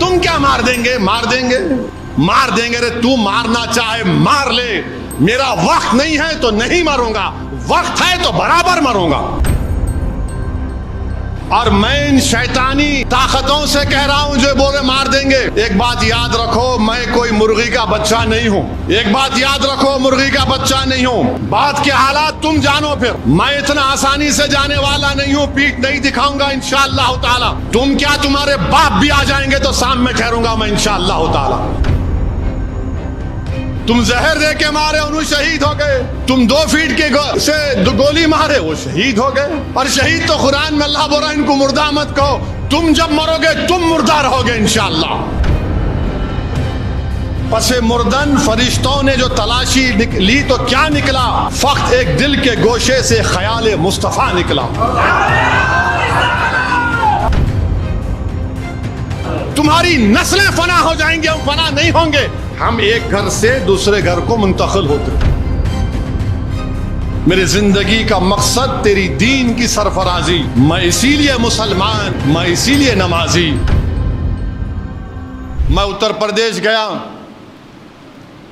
تم کیا مار دیں گے؟ مار دیں گے، مار دیں گے۔ تو مارنا چاہے مار لے، میرا وقت نہیں ہے تو نہیں مروں گا، وقت ہے تو برابر مروں گا۔ اور میں ان شیطانی طاقتوں سے کہہ رہا ہوں جو بولے مار دیں گے، ایک بات یاد رکھو، میں کوئی مرغی کا بچہ نہیں ہوں۔ ایک بات یاد رکھو، مرغی کا بچہ نہیں ہوں۔ بات کے حالات تم جانو، پھر میں اتنا آسانی سے جانے والا نہیں ہوں، پیٹھ نہیں دکھاؤں گا انشاءاللہ تعالی۔ تم کیا، تمہارے باپ بھی آ جائیں گے تو سامنے ٹھہروں گا میں انشاءاللہ تعالی۔ تم زہر دے کے مارے انہوں شہید ہو گئے، تم 2 فیٹ کے سے گولی مارے وہ شہید ہو گئے۔ اور شہید تو قرآن میں اللہ بول رہا ہے ان کو مردہ مت کہو، تم جب مرو گے تم مردہ رہو گے انشاءاللہ۔ پس مردن فرشتوں نے جو تلاشی لی تو کیا نکلا؟ فقط ایک دل کے گوشے سے خیال مصطفیٰ نکلا۔ تمہاری نسلیں فنا ہو جائیں گے، ہم فنا نہیں ہوں گے۔ ہم ایک گھر سے دوسرے گھر کو منتقل ہوتے۔ میری زندگی کا مقصد تیری دین کی سرفرازی، میں اسی لیے مسلمان، میں اسی لیے نمازی۔ میں اتر پردیش گیا،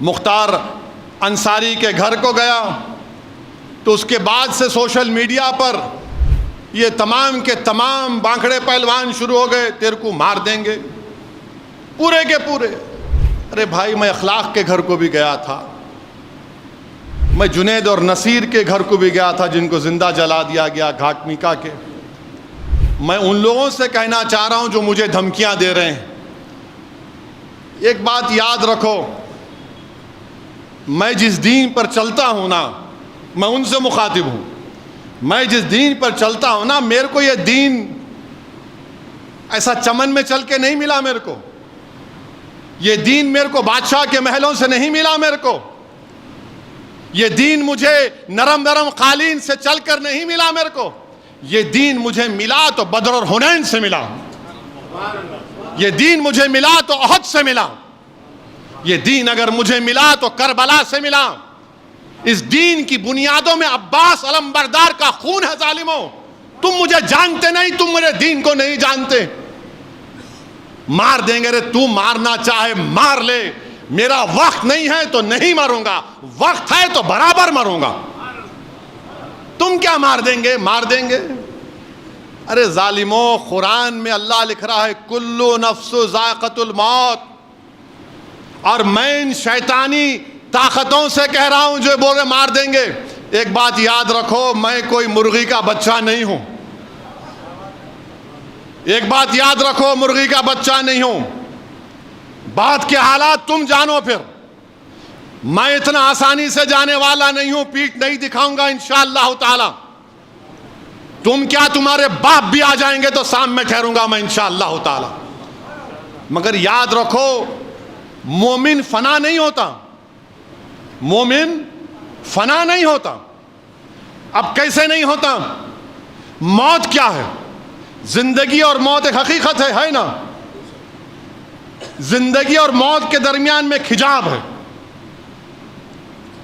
مختار انصاری کے گھر کو گیا، تو اس کے بعد سے سوشل میڈیا پر یہ تمام کے تمام بانکڑے پہلوان شروع ہو گئے، تیرے کو مار دیں گے پورے کے پورے۔ ارے بھائی، میں اخلاق کے گھر کو بھی گیا تھا، میں جنید اور نصیر کے گھر کو بھی گیا تھا جن کو زندہ جلا دیا گیا گھاٹ میکا کے۔ میں ان لوگوں سے کہنا چاہ رہا ہوں جو مجھے دھمکیاں دے رہے ہیں، ایک بات یاد رکھو، میں جس دین پر چلتا ہوں نا، میں ان سے مخاطب ہوں، میں جس دین پر چلتا ہوں نا، میرے کو یہ دین ایسا چمن میں چل کے نہیں ملا، میرے کو یہ دین میرے کو بادشاہ کے محلوں سے نہیں ملا، میرے کو یہ دین مجھے نرم نرم قالین سے چل کر نہیں ملا، میرے کو یہ دین مجھے ملا تو بدر اور حنین سے ملا، یہ دین مجھے ملا تو احد سے ملا، یہ دین اگر مجھے ملا تو کربلا سے ملا۔ اس دین کی بنیادوں میں عباس علمبردار کا خون ہے ظالموں، تم مجھے جانتے نہیں، تم میرے دین کو نہیں جانتے۔ مار دیں گے، تو مارنا چاہے مار لے، میرا وقت نہیں ہے تو نہیں مروں گا، وقت ہے تو برابر مروں گا۔ تم کیا مار دیں گے؟ مار دیں گے۔ ارے ظالموں، قرآن میں اللہ لکھ رہا ہے کلو نفس ذائقۃ الموت، اور میں ان شیطانی طاقتوں سے کہہ رہا ہوں جو بولے مار دیں گے، ایک بات یاد رکھو، میں کوئی مرغی کا بچہ نہیں ہوں۔ ایک بات یاد رکھو، مرغی کا بچہ نہیں ہوں۔ بات کے حالات تم جانو، پھر میں اتنا آسانی سے جانے والا نہیں ہوں، پیٹھ نہیں دکھاؤں گا انشاءاللہ تعالی۔ تم کیا، تمہارے باپ بھی آ جائیں گے تو سامنے ٹھہروں گا میں انشاءاللہ تعالی۔ مگر یاد رکھو، مومن فنا نہیں ہوتا، مومن فنا نہیں ہوتا۔ اب کیسے نہیں ہوتا؟ موت کیا ہے؟ زندگی اور موت ایک حقیقت ہے نا؟ زندگی اور موت کے درمیان میں ایک حجاب ہے۔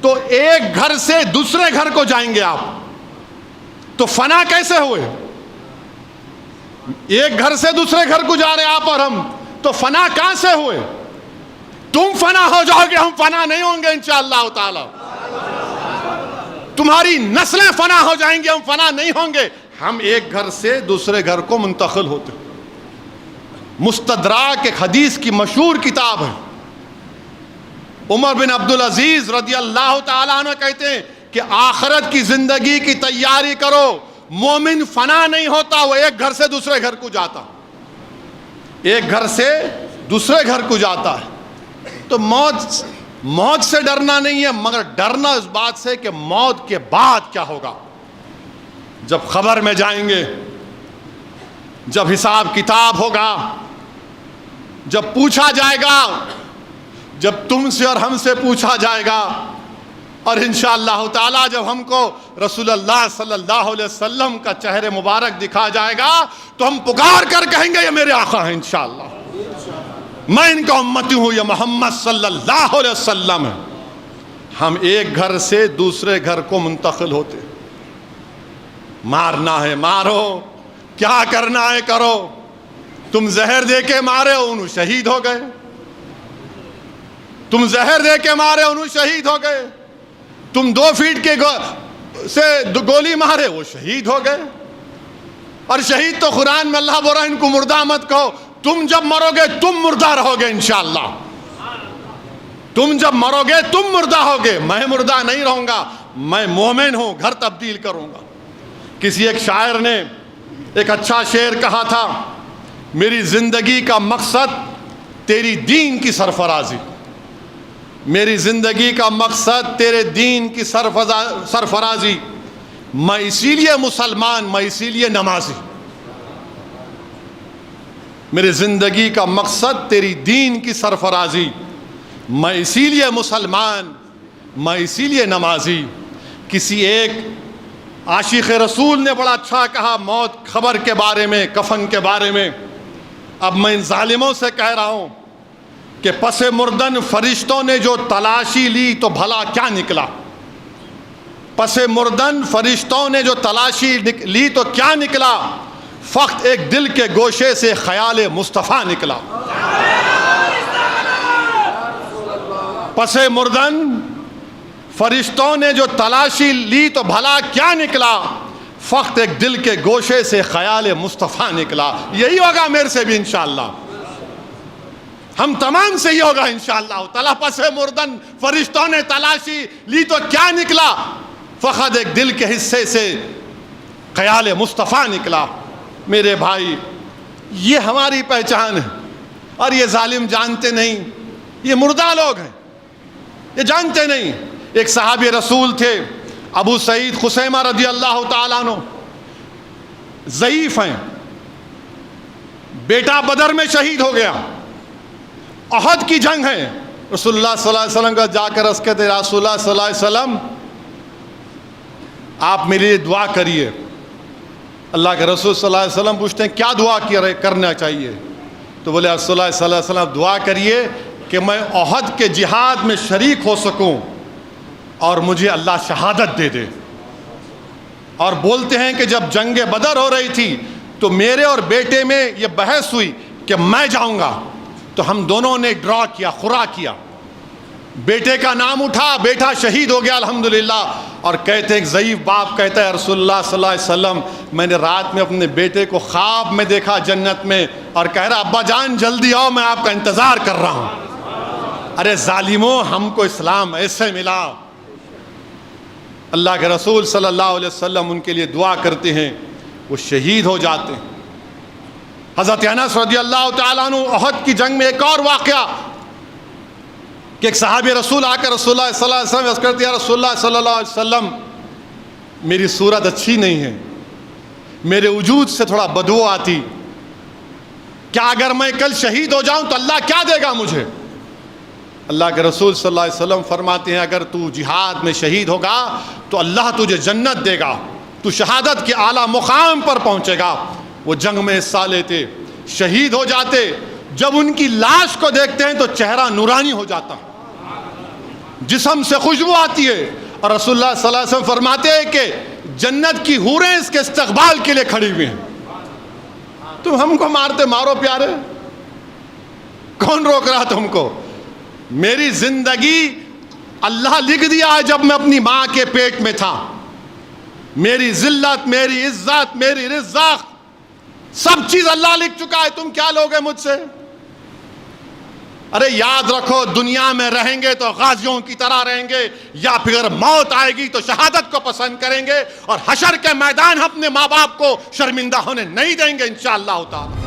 تو ایک گھر سے دوسرے گھر کو جائیں گے آپ، تو فنا کیسے ہوئے؟ ایک گھر سے دوسرے گھر کو جا رہے آپ اور ہم، تو فنا کہاں سے ہوئے؟ تم فنا ہو جاؤ گے، ہم فنا نہیں ہوں گے انشاءاللہ تعالی۔ تمہاری نسلیں فنا ہو جائیں گی، ہم فنا نہیں ہوں گے۔ ہم ایک گھر سے دوسرے گھر کو منتقل ہوتے۔ مستدراک ایک حدیث کی مشہور کتاب ہے، عمر بن عبدالعزیز رضی اللہ تعالیٰ عنہ کہتے ہیں کہ آخرت کی زندگی کی تیاری کرو، مومن فنا نہیں ہوتا، وہ ایک گھر سے دوسرے گھر کو جاتا، ایک گھر سے دوسرے گھر کو جاتا ہے۔ تو موت سے ڈرنا نہیں ہے، مگر ڈرنا اس بات سے کہ موت کے بعد کیا ہوگا۔ جب خبر میں جائیں گے، جب حساب کتاب ہوگا، جب پوچھا جائے گا، جب تم سے اور ہم سے پوچھا جائے گا، اور انشاءاللہ تعالی جب ہم کو رسول اللہ صلی اللہ علیہ وسلم کا چہرے مبارک دکھا جائے گا، تو ہم پکار کر کہیں گے یہ میرے آقا ہیں انشاءاللہ، میں ان کا امتی ہوں، یہ محمد صلی اللہ علیہ وسلم ہے۔ ہم ایک گھر سے دوسرے گھر کو منتقل ہوتے۔ مارنا ہے مارو، کیا کرنا ہے کرو، تم زہر دے کے مارے انہوں شہید ہو گئے، تم زہر دے کے مارے انہوں شہید ہو گئے، تم 2 فیٹ کے سے گولی مارے وہ شہید ہو گئے۔ اور شہید تو قرآن میں اللہ بول رہا ہے ان کو مردہ مت کہو، تم جب مرو گے تم مردہ رہو گے انشاءاللہ، تم جب مرو گے تم مردہ ہوگے، میں مردہ نہیں رہوں گا، میں مومن ہوں، گھر تبدیل کروں گا۔ کسی ایک شاعر نے ایک اچھا شعر کہا تھا، میری زندگی کا مقصد تیری دین کی سرفرازی، میری زندگی کا مقصد تیرے دین کی سرفرازی، میں اسی لیے مسلمان، میں اسی لیے نمازی، میری زندگی کا مقصد تیری دین کی سرفرازی، میں اسی لیے مسلمان، میں اسی لیے نمازی۔ کسی ایک عاشق رسول نے بڑا اچھا کہا موت خبر کے بارے میں، کفن کے بارے میں، اب میں ان ظالموں سے کہہ رہا ہوں کہ پس مردن فرشتوں نے جو تلاشی لی تو بھلا کیا نکلا، پس مردن فرشتوں نے جو تلاشی لی تو کیا نکلا، فقط ایک دل کے گوشے سے خیال مصطفیٰ نکلا۔ پس مردن فرشتوں نے جو تلاشی لی تو بھلا کیا نکلا، فقط ایک دل کے گوشے سے خیال مصطفیٰ نکلا۔ یہی ہوگا میرے سے بھی انشاءاللہ، ہم تمام سے ہی ہوگا انشاءاللہ تعالیٰ۔ پس مردن فرشتوں نے تلاشی لی تو کیا نکلا، فقط ایک دل کے حصے سے خیال مصطفیٰ نکلا۔ میرے بھائی یہ ہماری پہچان ہے، اور یہ ظالم جانتے نہیں، یہ مردہ لوگ ہیں، یہ جانتے نہیں۔ ایک صحابی رسول تھے ابو سعید خثیمہ رضی اللہ تعالیٰ عنہ، ضعیف ہیں، بیٹا بدر میں شہید ہو گیا، احد کی جنگ ہے، رسول اللہ صلی اللہ علیہ وسلم کا جا کر عرض کہتے رسول اللہ صلی اللہ علیہ وسلم آپ میرے لیے دعا کریے۔ اللہ کے رسول صلی اللہ علیہ وسلم پوچھتے ہیں کیا دعا کرنا چاہیے؟ تو بولے رسول اللہ صلی اللہ علیہ وسلم دعا کریے کہ میں احد کے جہاد میں شریک ہو سکوں اور مجھے اللہ شہادت دے دے۔ اور بولتے ہیں کہ جب جنگ بدر ہو رہی تھی تو میرے اور بیٹے میں یہ بحث ہوئی کہ میں جاؤں گا، تو ہم دونوں نے ڈرا کیا، خورا کیا، بیٹے کا نام اٹھا، بیٹا شہید ہو گیا الحمدللہ۔ اور کہتے ہیں ضعیف باپ کہتا ہے رسول اللہ صلی اللہ علیہ وسلم میں نے رات میں اپنے بیٹے کو خواب میں دیکھا جنت میں، اور کہہ رہا ابا جان جلدی آؤ میں آپ کا انتظار کر رہا ہوں۔ ارے ظالموں، ہم کو اسلام ایسے ملا۔ اللہ کے رسول صلی اللہ علیہ وسلم ان کے لیے دعا کرتے ہیں، وہ شہید ہو جاتے ہیں۔ حضرت انس رضی اللہ تعالیٰ عنہ احد کی جنگ میں ایک اور واقعہ کہ ایک صحابی رسول آ کر رسول اللہ صلی اللہ علیہ وسلم عرض کرتے ہیں رسول اللہ صلی اللہ علیہ وسلم میری صورت اچھی نہیں ہے، میرے وجود سے تھوڑا بدبو آتی، کیا اگر میں کل شہید ہو جاؤں تو اللہ کیا دے گا مجھے؟ اللہ کے رسول صلی اللہ علیہ وسلم فرماتے ہیں اگر تو جہاد میں شہید ہوگا تو اللہ تجھے جنت دے گا، تو شہادت کے اعلیٰ مقام پر پہنچے گا۔ وہ جنگ میں حصہ لیتے، شہید ہو جاتے، جب ان کی لاش کو دیکھتے ہیں تو چہرہ نورانی ہو جاتا، جسم سے خوشبو آتی ہے، اور رسول اللہ صلی اللہ علیہ وسلم فرماتے ہیں کہ جنت کی حوریں اس کے استقبال کے لیے کھڑی ہوئی ہیں۔ تم ہم کو مارتے مارو پیارے، کون روک رہا تم کو؟ میری زندگی اللہ لکھ دیا ہے جب میں اپنی ماں کے پیٹ میں تھا، میری ذلت، میری عزت، میری رزق، سب چیز اللہ لکھ چکا ہے، تم کیا لوگے مجھ سے؟ ارے یاد رکھو دنیا میں رہیں گے تو غازیوں کی طرح رہیں گے، یا پھر موت آئے گی تو شہادت کو پسند کریں گے، اور حشر کے میدان اپنے ماں باپ کو شرمندہ ہونے نہیں دیں گے انشاءاللہ تعالی۔